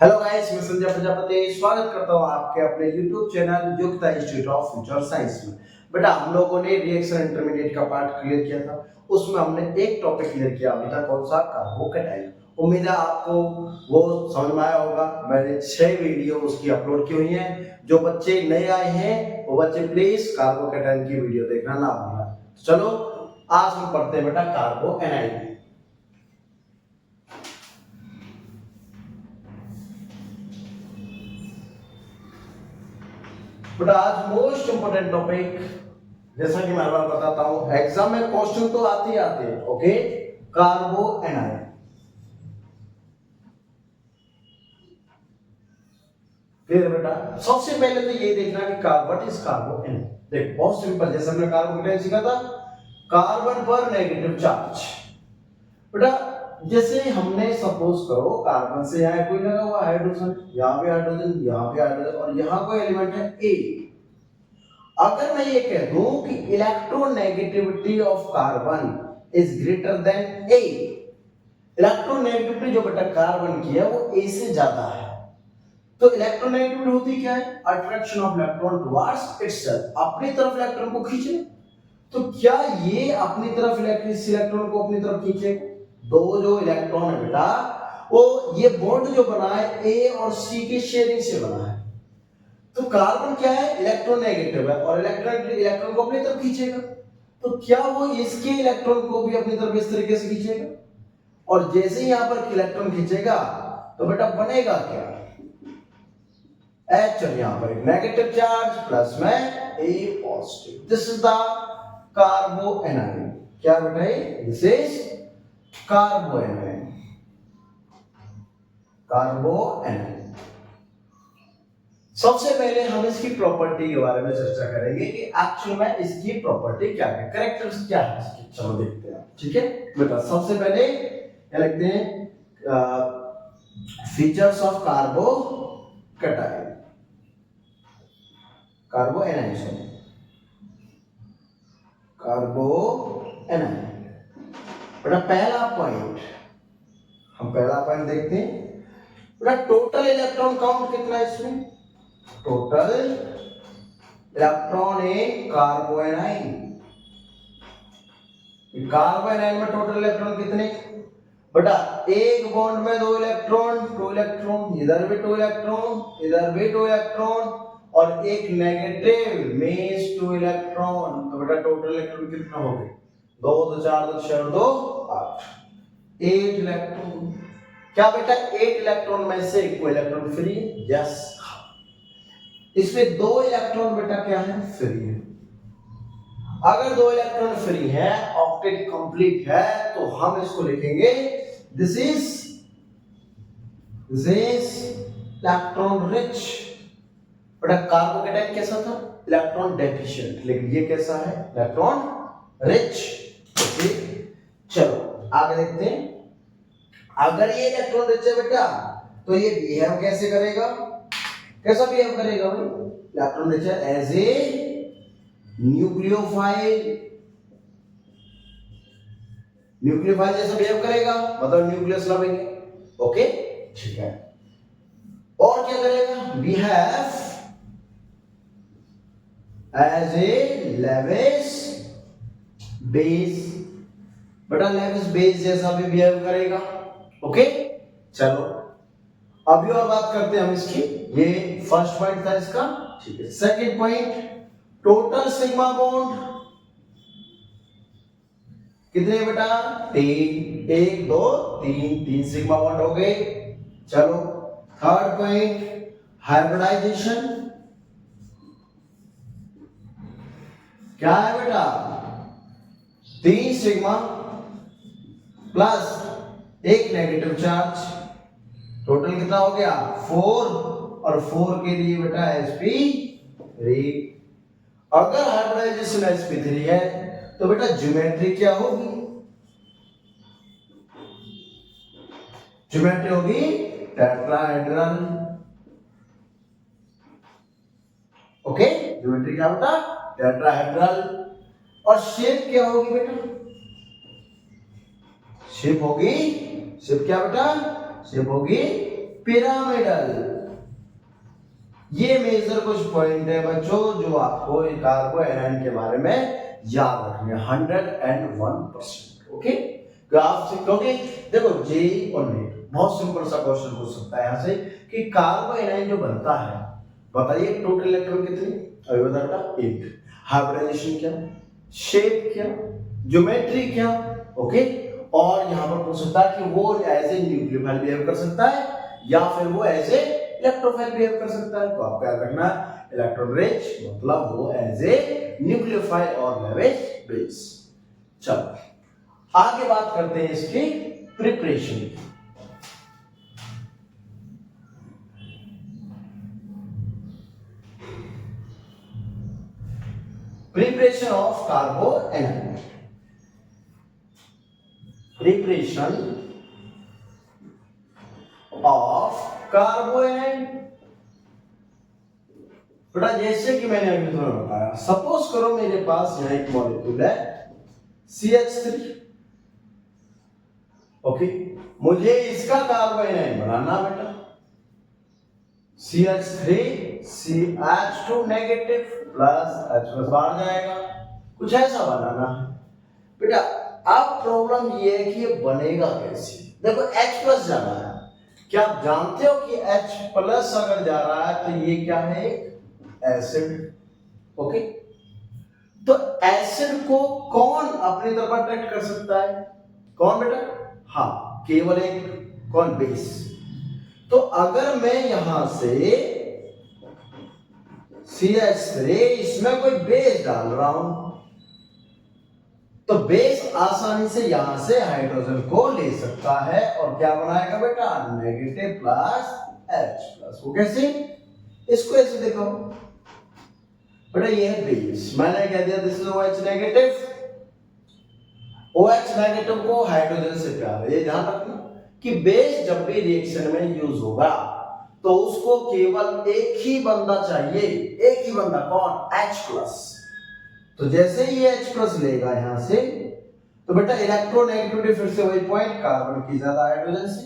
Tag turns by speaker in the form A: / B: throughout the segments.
A: Hello guys, मैं संजय प्रजापति स्वागत करता हूँ आपके अपने YouTube चैनल योग्यता इंस्टीट्यूट ऑफ फ्यूचर साइंस में। बेटा, हम लोगों ने रिएक्शन इंटरमीडिएट का पार्ट क्लियर किया था। उसमें हमने एक टॉपिक क्लियर किया अभी तक, कौन सा? कार्बोकेटाइन। उम्मीद है आपको वो समझ में आया होगा। मैंने 6 वीडियो उसकी अपलोड की हुई हैं। जो बच्चे नए आए हैं वो बच्चे प्लीज कार्बोकेटाइन की वीडियो देखना ना भूलना। चलो आज हम पढ़ते हैं बेटा कार्बोएनाइन। बट आज मोस्ट इंपोर्टेंट टॉपिक, जैसा कि मैं बार बताता हूं, एग्जाम में क्वेश्चन तो आते ही आते हैं। ओके, कार्बोएनाइन। फिर बेटा सबसे पहले तो ये देखना कि व्हाट इज कार्बोएनाइन। देख, बहुत सिंपल, जैसे हमने कार्बोकेटाइन सीखा था, कार्बन पर नेगेटिव चार्ज। बेटा जैसे हमने सपोज करो कार्बन से यहाँ कोई लगा हुआ हाइड्रोजन, यहाँ पे हाइड्रोजन, यहाँ पे हाइड्रोजन, और यहाँ कोई एलिमेंट है ए। अगर मैं ये कह दूं कि electronegativity of carbon is greater than A, electronegativity जो बेटा कार्बन की है वो ए से ज्यादा है, तो इलेक्ट्रोनेगेटिविटी होती क्या है? Attraction of electron towards itself, अपनी तरफ इलेक्ट्रॉन को खींचना। तो क्या ये अपनी तरफ इस इलेक्ट्रॉन को अपनी तरफ खींचेगा? दो जो इलेक्ट्रॉन है बेटा, वो ये बॉन्ड जो बना है ए और सी की शेयरिंग से बना है। तो कार्बन क्या है? इलेक्ट्रोनेगेटिव है, और इलेक्ट्रॉन को अपनी तरफ खींचेगा। तो क्या वो इसके इलेक्ट्रॉन को भी अपनी तरफ इस तरीके से खींचेगा? और जैसे ही यहां पर इलेक्ट्रॉन खींचेगा तो बेटा बनेगा क्या? एच, यहां पर नेगेटिव चार्ज प्लस में a positive. This is the carbanion. क्या बेटा? This is carbanion. कार्बोएनाइन। सबसे पहले हम इसकी प्रॉपर्टी के बारे में चर्चा करेंगे कि एक्चुअल में इसकी प्रॉपर्टी क्या है, कैरेक्टर्स क्या है इसकी। चलो देखते हैं, ठीक है बेटा। सबसे पहले क्या लिखते हैं? Features of carbocation, carbanion, carbanion. बेटा पहला पॉइंट, हम पहला पॉइंट देखते हैं। बेटा टोटल इलेक्ट्रॉन काउंट कितना है इसमें? टोटल इलेक्ट्रॉन इन कार्बोएनाइन, कार्बोएनाइन में टोटल इलेक्ट्रॉन कितने? बेटा एक बॉन्ड में 2 इलेक्ट्रॉन, 2 इलेक्ट्रॉन, इधर भी 2 इलेक्ट्रॉन, इधर भी 2 इलेक्ट्रॉन, और एक नेगेटिव मींस 2 इलेक्ट्रॉन। तो बेटा टोटल इलेक्ट्रॉन कितना हो गए? 2 2 4 2 6 2 8, 8 इलेक्ट्रॉन। क्या बेटा 8 इलेक्ट्रॉन में से कोई इलेक्ट्रॉन फ्री है? यस। इसमें 2 इलेक्ट्रॉन बेटा क्या है? फ्री है। अगर 2 इलेक्ट्रॉन फ्री है, ऑक्टेट कंप्लीट है, तो हम इसको लिखेंगे दिस इज इलेक्ट्रॉन रिच। बेटा कार्बोकेटाइन कैसा था? इलेक्ट्रॉन डेफिशिएंट, लेकिन ये कैसा है? Electron rich. चलो आगे देखते हैं। अगर ये इलेक्ट्रॉन रिच है बेटा, तो ये बिहेव कैसे करेगा? कैसा बिहेव करेगा भाई? इलेक्ट्रॉन रिच है एज ए न्यूक्लियोफाइल, न्यूक्लियोफाइल जैसा बिहेव करेगा, मतलब न्यूक्लियस लवेंगे। ओके, ठीक है। और क्या करेगा? Behave as a Lewis base, बेटा लेविस बेस जैसा भी बिहेव करेगा। ओके, चलो अभी और बात करते हैं हम इसकी। ये फर्स्ट पॉइंट था इसका, ठीक है। Second point, total sigma bond कितने बेटा? 3, 1 2 3, 3 सिग्मा बॉन्ड हो गए। चलो थर्ड पॉइंट, हाइब्रिडाइजेशन। क्या है बेटा? 3 sigma plus 1 negative charge, total कितना हो गया? 4, और 4 के लिए बेटा sp3। अगर हाइब्रिडाइजेशन sp3 है तो बेटा ज्योमेट्री क्या होगी? ज्योमेट्री होगी टेट्राहेड्रल। ओके, ज्योमेट्री क्या बेटा? टेट्राहेड्रल। और शेप क्या होगी बेटा? शेप होगी, शेप क्या बेटा? शेप होगी पिरामिडल। ये मेजर कुछ पॉइंट है बच्चों जो आपको कार्बो एनायन के बारे में याद रखने 101%। ओके, ग्राफ से, क्योंकि देखो जेई और नीट बहुत सिंपल सा क्वेश्चन पूछ सकता है यहाँ से कि कार्बो एनायन जो बनता है, बताइए टोटल इलेक्ट्रॉन कितने? अभी बता बेटा 8। हाइब्रिडाइजेशन क्या, शेप क्या, ज्योमेट्री क्या, ओके। और यहाँ पर पूछ सकता है कि वो एज ए न्यूक्लियोफाइल बिहेव कर सकता है या फिर वो एज ए इलेक्ट्रोफाइल बिहेव कर सकता है। तो आपको याद रखना इलेक्ट्रॉन रिच मतलब वो एज ए न्यूक्लियोफाइल और लेवेज बेस। चलो आगे बात करते हैं इसकी प्रिपरेशन की। Preparation of carboanion. Preparation of carboanion। बेटा जैसे कि मैंने अभी तुम्हें बताया, सपोज करो मेरे पास यहाँ एक मॉलिक्यूल है CH3, ओके। मुझे इसका कार्बोनाइन बनाना बेटा, CH3 CH2 negative plus H plus बाहर जाएगा, कुछ ऐसा बनाना है बेटा। अब प्रॉब्लम ये है कि ये बनेगा कैसे? देखो H प्लस जाना है, क्या आप जानते हो कि H प्लस अगर जा रहा है तो ये क्या है? Acid, okay. तो एसिड को कौन अपनी तरफ अट्रैक्ट कर सकता है? कौन बेटा? हाँ, केवल एक, कौन? बेस। तो अगर मैं यहां से CH3 इसमें कोई बेस डाल रहा हूं तो बेस आसानी से यहां से हाइड्रोजन को ले सकता है और क्या बनाएगा बेटा? Negative plus H plus. वो कैसे? इसको ऐसे देखो बेटा, ये है बेस, मैंने कह दिया this is OH negative. OH negative को हाइड्रोजन से प्यार है, ये ध्यान रखना कि बेस जब भी रिएक्शन में यूज होगा तो उसको केवल एक ही बंदा चाहिए, एक ही बंदा, कौन? H plus. तो जैसे ही H प्लस लेगा यहां से तो बेटा इलेक्ट्रोनेगेटिविटी फिर से वही पॉइंट, कार्बन की ज्यादा हाइड्रोजन से।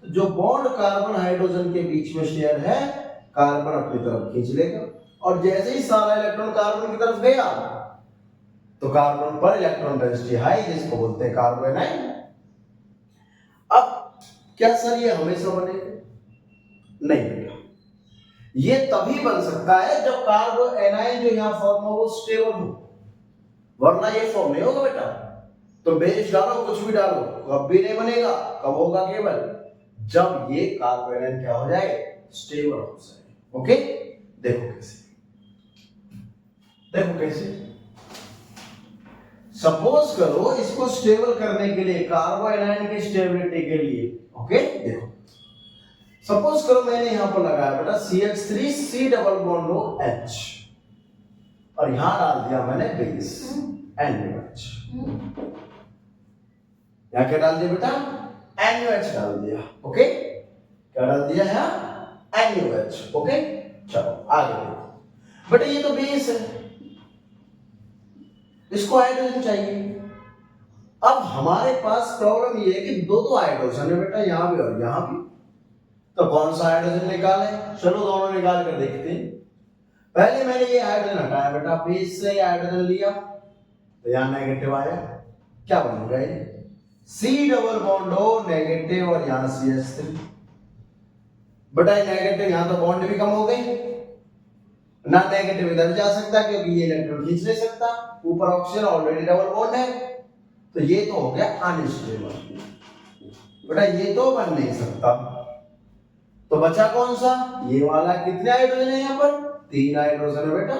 A: तो जो बॉन्ड कार्बन हाइड्रोजन के बीच में शेयर है, कार्बन अपनी तरफ खींच लेगा और जैसे ही सारा इलेक्ट्रॉन कार्बन की तरफ गया तो कार्बन पर इलेक्ट्रॉन डेंसिटी हाई, जिसको बोलते हैं कार्बोनाइन। अब क्या सर ये हमेशा बनेगा? नहीं बेटा, ये तभी बन सकता है जब कार्बोनाइन जो यहां फॉर्म हो वो स्टेबल हो, वरना ये फॉर्म नहीं होगा बेटा। तो बेस डालो, कुछ भी डालो, कब भी नहीं बनेगा। कब होगा? केवल जब ये कार्बोनाइन क्या हो जाए? स्टेबल हो जाए। ओके, देखो कैसे, देखो कैसे। सपोज करो इसको स्टेबल करने के लिए, कार्बोनाइन की स्टेबिलिटी के लिए, ओके, देखो सपोज करो मैंने यहां पर लगाया बेटा CH3 C डबल बॉन्ड हो H और यहां डाल दिया मैंने बेस NUH। यहां क्या डाल दिया बेटा? NUH डाल दिया, ओके। क्या डाल दिया है? NUH, okay. चलो आगे देखो बेटा, ये तो बेस है, इसको हाइड्रोजन चाहिए। अब हमारे पास प्रॉब्लम ये है कि दो हाइड्रोजन है बेटा, यहां भी और यहां भी। तो कौन सा हाइड्रोजन निकाले? चलो दोनों निकाल कर देखते हैं। पहले मैंने ये हाइड्रोजन हटाया बेटा, बेस से हाइड्रोजन लिया तो यहां नेगेटिव आया, क्या बन गया? C डबल बॉन्ड हो नेगेटिव और यहां CH3 बेटा, नेगेटिव यहां तो बॉन्ड भी कम हो गई ना, नेगेटिव इधर जा सकता क्योंकि ये इलेक्ट्रॉन खींच नहीं सकता, ऊपर ऑक्सीजन ऑलरेडी डबल बॉन्ड है, तो ये तो हो गया अनस्टेबल बेटा, ये तो बन नहीं सकता। तो बचा कौन सा? ये वाला। कितने हाइड्रोजन है यहां पर? 3 हाइड्रोजन है बेटा।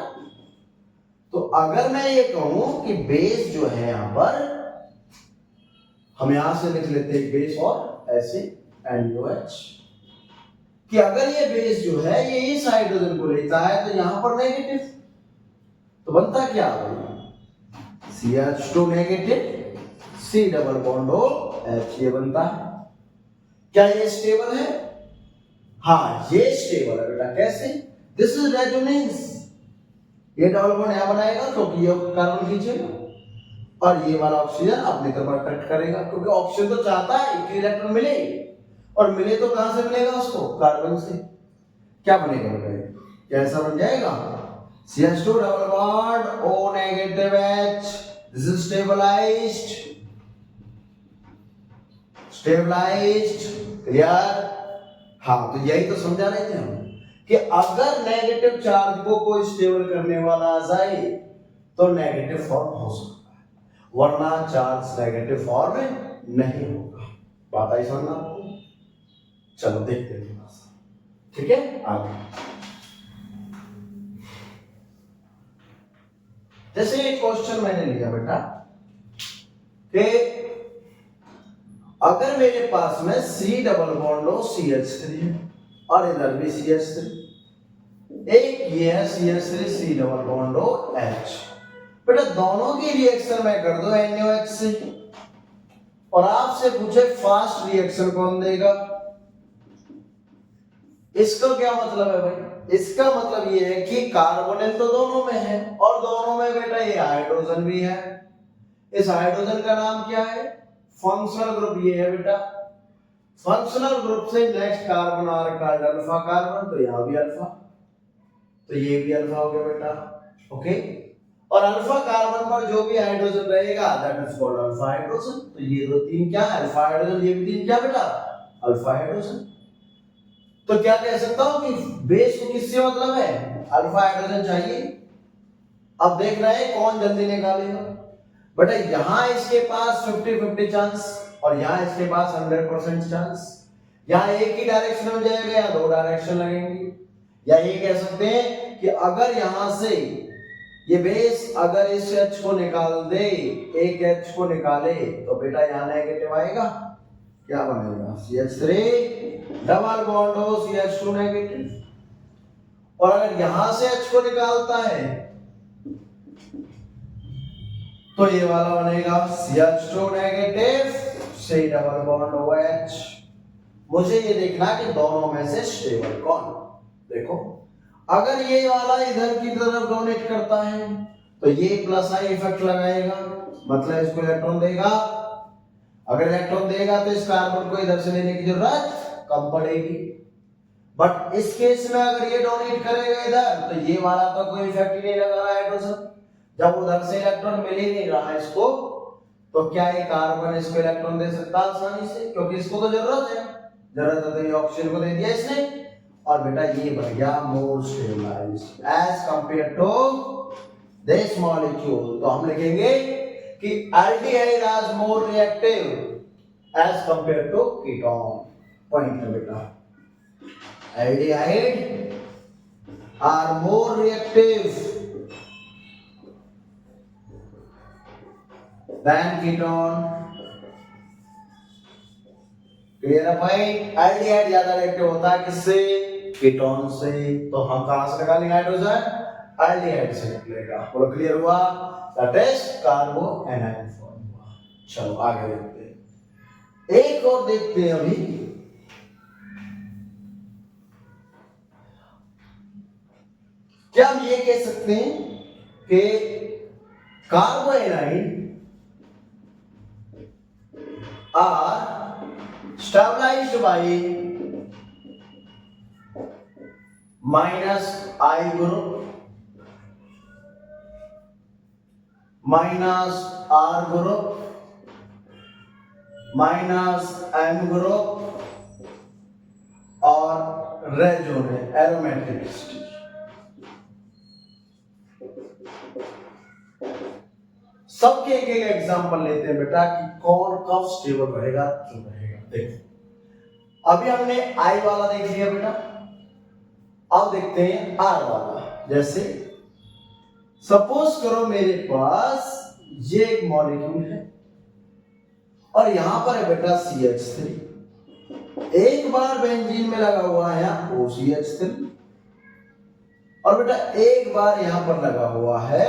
A: तो अगर मैं ये कहूं कि बेस जो है यहां पर, हम यहां से लिख लेते हैं बेस और ऐसे NOH, कि अगर ये बेस जो है ये इस हाइड्रोजन को लेता है तो यहां पर नेगेटिव, तो बनता क्या? CH2 negative C double bond हो H, ये बनता है। क्या ये स्टेबल है? हाँ, ये स्टेबल है बेटा। कैसे? This is resonance. ये डबल बॉन्ड यहां बनाएगा क्योंकि ये कार्बन खींचेगा और ये वाला ऑक्सीजन अपनी तरफ अट्रैक्ट करेगा, क्योंकि ऑक्सीजन तो चाहता है एक इलेक्ट्रॉन मिले, और मिले तो कहां से मिलेगा उसको, कार्बन से। क्या बनेगा बेटा, कैसा बन जाएगा, CH2 double bond O negative H, this is stabilised, clear. हाँ, तो यही तो समझा रहे थे हम कि अगर नेगेटिव चार्ज को कोई स्टेबल करने वाला आ जाए तो नेगेटिव फॉर्म हो सकता है, वरना चार्ज नेगेटिव फॉर्म नहीं होगा। बात आई समझ आपको? चलो देखते हैं, ठीक है। आगे जैसे एक क्वेश्चन मैंने लिया बेटा कि अगर मेरे पास में C डबल बॉन्ड हो CH3 है और इधर भी CH3, एक ये है CH3 C डबल बॉन्ड हो H, बेटा दोनों की रिएक्शन मैं कर दो NaOH से और आपसे पूछे फास्ट रिएक्शन कौन देगा। इसका क्या मतलब है भाई, इसका मतलब ये है कि कार्बोनिल तो दोनों में है और दोनों में बेटा ये हाइड्रोजन भी है। इस हाइड्रोजन का नाम क्या है, फंक्शनल ग्रुप ये है बेटा। फंक्शनल ग्रुप से नेक्स्ट कार्बन आ रखा है अल्फा कार्बन, तो यहां भी अल्फा, तो ये भी अल्फा हो गया बेटा, ओके। और अल्फा कार्बन पर जो भी हाइड्रोजन रहेगा that is called alpha hydrogen. तो ये दो तीन क्या है, अल्फा हाइड्रोजन, ये भी तीन क्या बेटा, अल्फा हाइड्रोजन। तो क्या कह सकता हूं कि बेस को किससे मतलब है, अल्फा हाइड्रोजन चाहिए। अब देख रहे हैं कौन जल्दी निकालेगा बेटा, यहां इसके पास 50-50 चांस और यहां इसके पास 100% चांस। यहां एक ही डायरेक्शन में जाएगा या दो डायरेक्शन लगेंगे, या ये कह सकते हैं कि अगर यहां से ये बेस अगर इस H को निकाल दे, एक H को निकाले तो बेटा यहां नेगेटिव आएगा, क्या बनेगा CH3 डबल बॉन्ड हो CH2 नेगेटिव। और अगर यहां से H को निकालता है तो ये वाला बनेगा CH2 negative C double bond OH। मुझे ये देखना कि दोनों में से स्टेबल कौन। देखो अगर ये वाला इधर की तरफ डोनेट करता है तो ये प्लस आई इफेक्ट लगाएगा, मतलब इसको इलेक्ट्रॉन देगा। अगर इलेक्ट्रॉन देगा तो इस कार्बन को इधर से लेने की जरूरत कम पड़ेगी। बट इस केस में अगर ये डोनेट करेगा इधर तो ये वाला तो कोई इफेक्ट ही नहीं लगा रहा हाइड्रोजन, जब उधर से इलेक्ट्रॉन मिल ही नहीं रहा इसको, तो क्या ये कार्बन इसको इलेक्ट्रॉन दे सकता आसानी से, क्योंकि इसको तो जरूरत है तो ये ऑक्सीजन को दे दिया इसने। और बेटा ये बन गया more stabilized as compared to this molecule. तो हम लिखेंगे कि aldehyde as more reactive as compared to ketone. Point है बेटा, aldehyde are more reactive than ketone। Clear है भाई, एल्डिहाइड ज्यादा रिएक्टिव होता है किससे, कीटोन से। तो हम कहां से निकालेंगे हाइड्रोजन, एल्डिहाइड से निकलेगा। बोलो क्लियर हुआ, दैट इज कार्बो एनाइन फॉर्म हुआ। चलो आगे देखते हैं, एक और देखते हैं अभी। क्या हम ये कह सकते हैं कि कार्बो A9 are stabilized by minus I group, minus R group, minus M group और रेजो में एरोमेटिक स्टेज। सबके एक एक एग्जांपल लेते हैं बेटा कि कौन कब स्टेबल रहेगा क्यों रहेगा। देखो अभी हमने आई वाला देख लिया बेटा, अब देखते हैं आर वाला। जैसे सपोज करो मेरे पास ये एक मॉलिक्यूल है और यहां पर है बेटा CH3, एक बार बेंजीन में लगा हुआ है OCH3 और बेटा एक बार यहां पर लगा हुआ है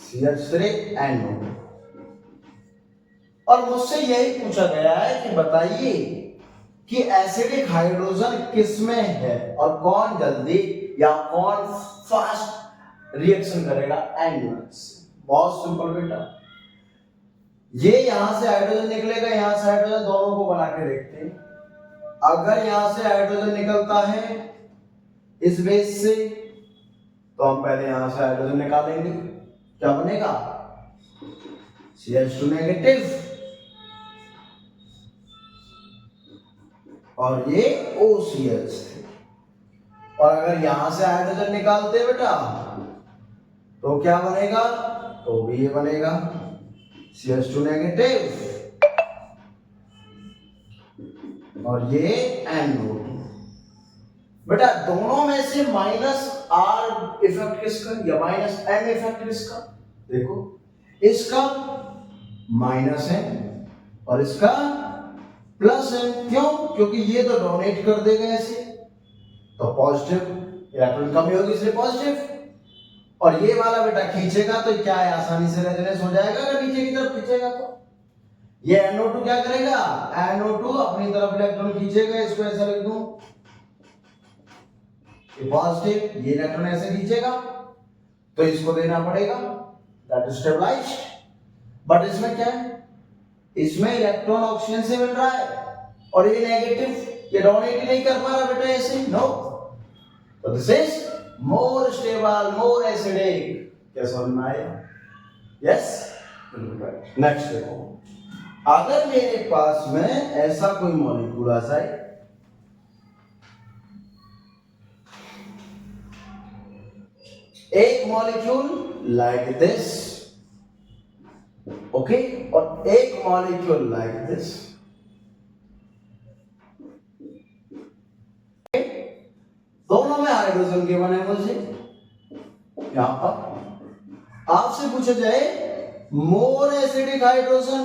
A: CH3NO। और मुझसे यही पूछा गया है कि बताइए कि एसिडिक हाइड्रोजन किसमें है और कौन जल्दी या कौन फास्ट रिएक्शन करेगा NaOH से। बहुत सिंपल बेटा, ये यहां से हाइड्रोजन निकलेगा, यहां से हाइड्रोजन, दोनों को बना के देखते हैं। अगर यहां से हाइड्रोजन निकलता है इस बेस से, तो हम पहले यहां से हाइड्रोजन निकालेंगे, क्या बनेगा? CH2 नेगेटिव, और ये OCH थे। और अगर यहां से हाइड्रोजन निकालते बेटा तो क्या बनेगा? तो भी ये बनेगा CH2 नेगेटिव, और ये NO2। बेटा दोनों में से -R इफेक्ट किसका या -M इफेक्ट किसका? देखो इसका -M और इसका +M। क्यों? क्योंकि ये तो डोनेट कर देगा ऐसे, तो पॉजिटिव इलेक्ट्रॉन कमी होगी इसलिए पॉजिटिव। और ये वाला बेटा खींचेगा तो क्या है, आसानी से रेजोनेंस हो जाएगा अगर नीचे की तरफ खींचेगा तो। ये NO2 क्या करेगा? NO2 अपनी तरफ इलेक्ट्रॉन खींचेगा, इसको ऐसा लिख दूं, ये पॉजिटिव, ये इलेक्ट्रॉन ऐसे खींचेगा तो इसको देना पड़ेगा, दैट इज स्टेबलाइज्ड। बट इसमें क्या है, इसमें इलेक्ट्रॉन ऑक्सीजन से मिल रहा है और ये नेगेटिव, ये डोनेट ही नहीं कर पा रहा बेटा ऐसे, नो। तो this is more stable, more acidic. क्या समझ में आया? यस, नेक्स्ट देखो, अगर मेरे पास में ऐसा कोई मॉलिक्यूल आ जाए, एक मॉलिक्यूल लाइक दिस, ओके, और एक मॉलिक्यूल लाइक दिस, दोनों में हाइड्रोजन के बने मुझे। यहां पर आपसे पूछा जाए more acidic hydrogen,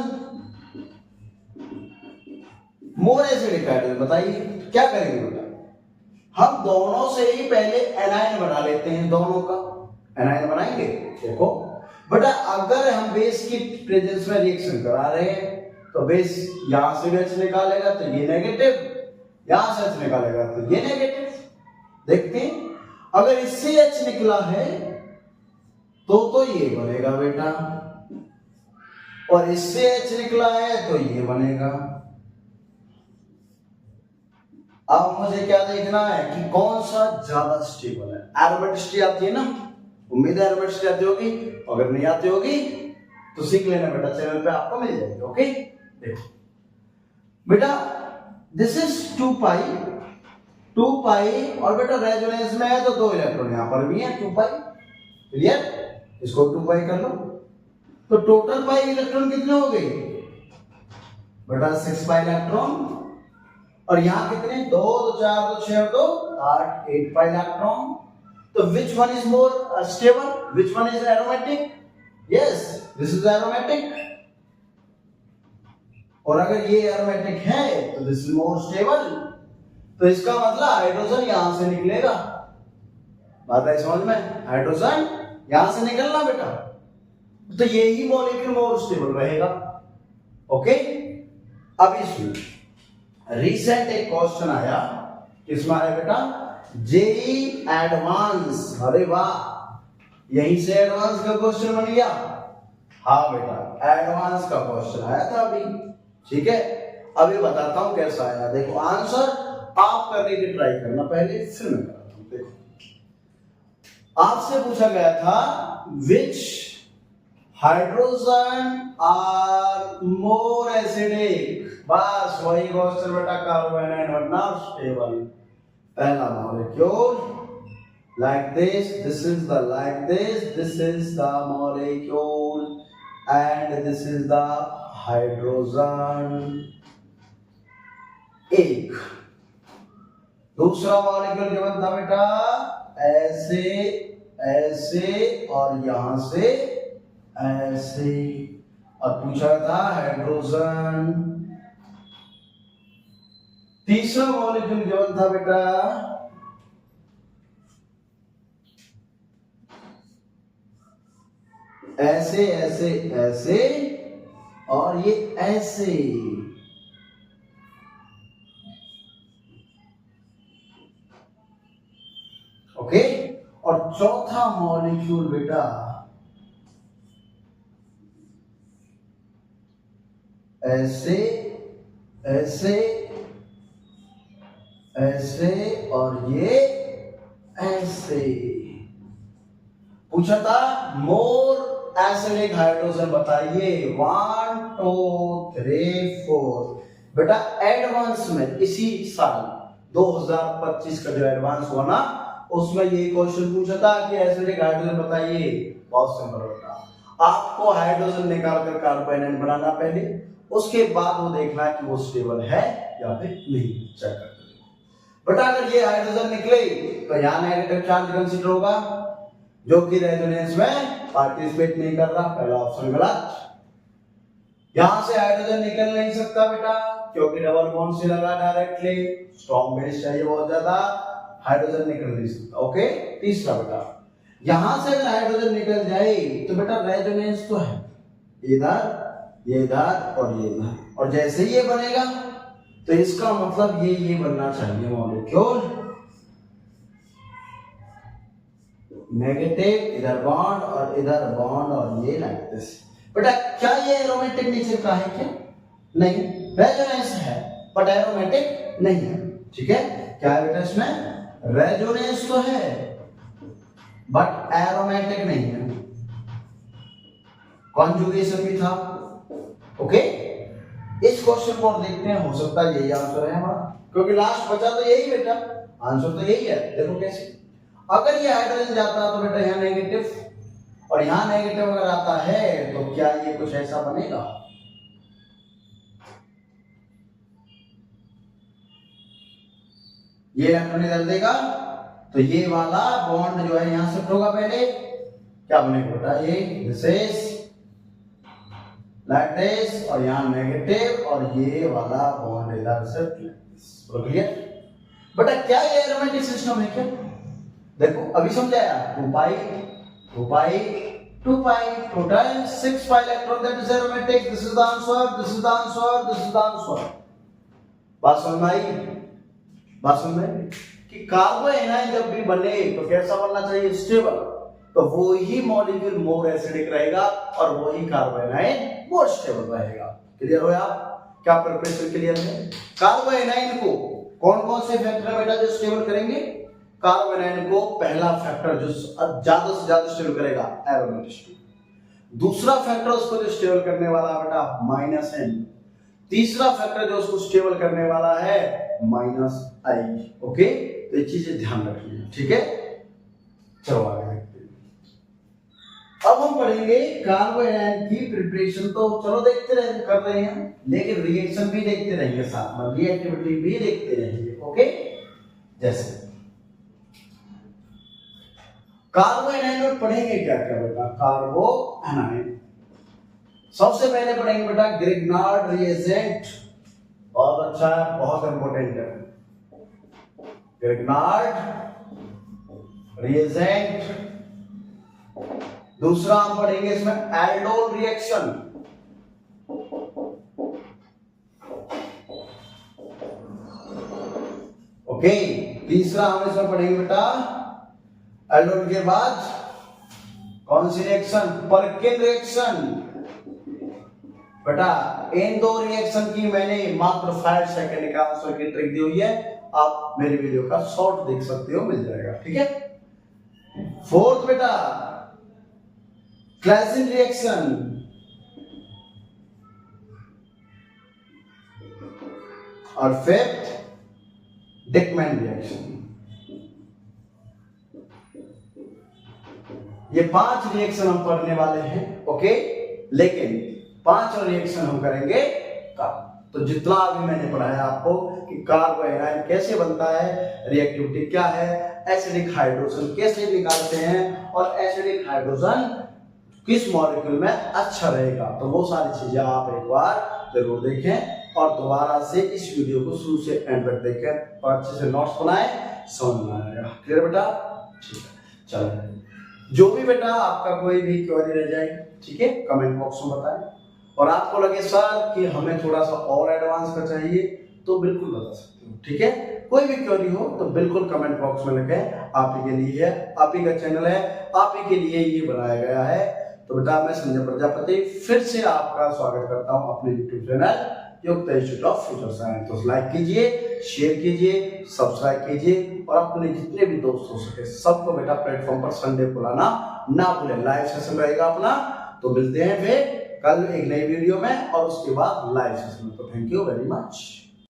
A: more acidic hydrogen, बताइए क्या करेंगे बेटा? हम दोनों से ही पहले एनायन बना लेते हैं, दोनों का एनायन बनाएंगे। देखो बेटा अगर हम बेस की प्रेजेंस में रिएक्शन करा रहे हैं तो बेस यहां से भी H निकालेगा तो ये नेगेटिव, यहां से H निकालेगा तो ये नेगेटिव। देखते हैं अगर इससे H निकला है तो ये बनेगा बेटा, और इससे H निकला है तो ये बनेगा। अब मुझे क्या देखना है कि कौन सा ज्यादा स्टेबल है। एरोमेटिसिटी आती है ना, उम्मीद है एरोमेटिसिटी आती होगी, अगर नहीं आती होगी तो सीख लेना बेटा, चैनल पे आपको मिल जाएगी। ओके देखो बेटा दिस इज 2 पाई, 2 पाई, और बेटा रेजोनेंस में है तो 2 इलेक्ट्रॉन यहां पर भी है, 2 पाई, क्लियर? इसको 2 पाई कर लो तो टोटल पाई इलेक्ट्रॉन कितने हो गए बेटा? 6 पाई इलेक्ट्रॉन, और यहां कितने? 2 2 4 2 6 2 8, 8 पाई इलेक्ट्रॉन। तो which one is more stable, which one is aromatic? Yes, this is aromatic। और अगर ये aromatic है तो this is more stable, तो इसका मतलब हाइड्रोजन यहां से निकलेगा। बात है समझ में? हाइड्रोजन यहां से निकलना बेटा, तो यही मॉलिक्यूल मोर स्टेबल रहेगा। ओके, अब इसमें रिसेंट एक क्वेश्चन आया, किसमें आया बेटा? JEE advance. अरे वाह, यहीं से एडवांस का क्वेश्चन बन गया। हाँ बेटा एडवांस का क्वेश्चन आया था अभी, ठीक है। अभी बताता हूं कैसा आया, देखो आंसर आप करने की ट्राई करना पहले, फिर मैं कराता हूं। देखो आपसे पूछा गया था विच हाइड्रोजन आर मोर एसिडिक, बस वही क्वेश्चन बेटा, कार्बोनाइट बनना स्टेबल। पहला molecule like this is the like this is the molecule and this is the hydrogen एक। दूसरा मॉलिक्यूल क्या बनता बेटा? ऐसे ऐसे और यहां से ऐसे, और पूछा था हाइड्रोजन। तीसरा मॉलिक्यूल क्या बनता बेटा? ऐसे ऐसे ऐसे और ये ऐसे। ओके, और चौथा मॉलिक्यूल बेटा ऐसे ऐसे ऐसे और ये ऐसे। पूछा था मोर एसिडिक हाइड्रोजन बताइए। 1 2 3 4। बेटा एडवांस में इसी साल 2025 का जो एडवांस हुआ ना, उसमें ये क्वेश्चन पूछा था कि एसिडिक हाइड्रोजन बताइए। बहुत सिंपल होता, आपको हाइड्रोजन निकाल कर कार्बोनाइट बनाना पहले, उसके बाद वो देखना है कि वो स्टेबल है या फिर नहीं, चेक कर। बेटा अगर ये हाइड्रोजन निकले तो यहाँ नेगेटिव चार्ज कंसीडर होगा, जो कि रेजोनेंस में पार्टिसिपेट नहीं कर रहा, पहला ऑप्शन गलत। यहां से हाइड्रोजन निकल नहीं सकता बेटा, क्योंकि डबल बॉन्ड से लगा डायरेक्टली, स्ट्रॉन्ग बेस चाहिए बहुत ज्यादा, हाइड्रोजन निकल नहीं सकता। ओके, तीसरा बेटा यहां से अगर हाइड्रोजन निकल जाए तो बेटा रेजोनेंस तो है, इधर ये इधर और ये इधर, और जैसे ही ये बनेगा तो इसका मतलब ये बनना चाहिए मॉलिक्यूल नेगेटिव, इधर बॉन्ड और इधर बॉन्ड, और ये लाइक दिस। बेटा क्या ये एरोमेटिक नेचर का है क्या? नहीं, रेजोनेंस है बट एरोमेटिक नहीं है। ठीक है, क्या है बेटा इसमें? रेजोनेंस तो है बट एरोमेटिक नहीं है, कॉन्जुगेशन भी था। ओके, इस क्वेश्चन को देखते हैं, हो सकता है यही आंसर है हमारा, क्योंकि लास्ट बचा तो यही बेटा, आंसर तो यही है। देखो कैसे, अगर ये हाइड्रोजन जाता तो बेटा यहाँ नेगेटिव, और यहाँ नेगेटिव अगर आता है तो क्या ये कुछ ऐसा बनेगा? ये इलेक्ट्रॉन इधर देगा तो ये वाला बॉन्ड जो है यहां शिफ्ट होगा, पहले क्या बनेगा बेटा? ये दिस इज लाइक दिस, और यहाँ नेगेटिव, और ये वाला बॉन्ड इधर शिफ्ट। क्लियर बेटा? क्या ये एरोमेटिक सिस्टम है क्या? देखो अभी समझाया, 2 pi 2 pi 2 pi, total 6 pi electron, that is aromatic. This is the answer, this is the answer, this is the answer. बात समझ में आई? बात समझ में कि कार्बन एनायन जब भी बने तो कैसा बनना चाहिए? स्टेबल। तो वो ही मॉलिक्यूल मोर एसिडिक रहेगा और वो ही कार्बन एनायन मोर स्टेबल रहेगा। क्लियर हो आप? क्या प्रिपरेशन क्लियर है? कार्बन एनायन को कौन कौन से फैक्टर बेटा जो स्टेबल करेंगे? कार्बन एनायन को पहला फैक्टर जो ज्यादा से ज्यादा स्टेबल करेगा, एरोमेटिसिटी। दूसरा फैक्टर उसको जो स्टेबल करने वाला है बेटा, -n। तीसरा फैक्टर जो उसको स्टेबल करने वाला है, -i। ओके, तो ये चीजें ध्यान रखनी है। ठीक है, चलो आगे देखते हैं। अब हम पढ़ेंगे कार्बन एनायन की प्रिपरेशन। तो चलो देखते रहे, कर रहे हैं, लेकिन रिएक्शन भी देखते रहेंगे, साथ में रिएक्टिविटी भी देखते रहेंगे। ओके, जैसे कार्बो एनायन में पढ़ेंगे क्या क्या बेटा? कार्बो एनायन सबसे पहले पढ़ेंगे बेटा ग्रिग्नार्ड रिएजेंट। बहुत अच्छा है, बहुत इंपॉर्टेंट है ग्रिग्नार्ड रिएजेंट। दूसरा हम पढ़ेंगे इसमें एल्डोल रिएक्शन। ओके, तीसरा हम इसमें पढ़ेंगे बेटा एल्डोल के बाद कौन सी रिएक्शन? Perkin reaction. बेटा इन दो रिएक्शन की मैंने मात्र 5 सेकंड का आंसर की ट्रिक दी हुई है, आप मेरी वीडियो का शॉर्ट देख सकते हो, मिल जाएगा। ठीक है, फोर्थ बेटा क्लासिन रिएक्शन। और फिफ्थ डिकमैन रिएक्शन। ये 5 रिएक्शन हम पढ़ने वाले हैं। ओके, लेकिन 5 रिएक्शन हम करेंगे कब? तो जितना अभी मैंने पढ़ाया आपको कि कार्बन एनायन कैसे बनता है, रिएक्टिविटी क्या है, एसिडिक हाइड्रोजन कैसे निकालते हैं, और एसिडिक हाइड्रोजन किस मॉलिक्यूल में अच्छा रहेगा, तो वो सारी चीजें आप एक बार जरूर देखें और दोबारा से इस वीडियो को शुरू से एंड तक देखें और अच्छे से नोट्स बनाएं, समझ में आएगा। क्लियर बेटा? ठीक है, चलो जो भी बेटा आपका कोई भी क्वेरी रह जाए, ठीक है, कमेंट बॉक्स में बताएं। और आपको लगे सर कि हमें थोड़ा सा और एडवांस का चाहिए तो बिल्कुल बता सकते हो। ठीक है, कोई भी क्वेरी हो तो बिल्कुल कमेंट बॉक्स में लिखें, आप ही के लिए है, आप ही का चैनल है, आप ही के लिए ये बनाया गया है। तो बेटा मैं संजय प्रजापति फिर से आपका स्वागत करता हूं अपने यूट्यूब चैनल युक्त इंस्टीट्यूट ऑफ फ्यूचर साइंस। तो लाइक कीजिए, शेयर कीजिए, सब्सक्राइब कीजिए और अपने जितने भी दोस्त हो सके सबको बेटा प्लेटफॉर्म पर संडे को लाना ना भूलें। लाइव सेशन रहेगा अपना, तो मिलते हैं फिर कल एक नई वीडियो में और उसके बाद लाइव सेशन में। तो थैंक यू वेरी मच।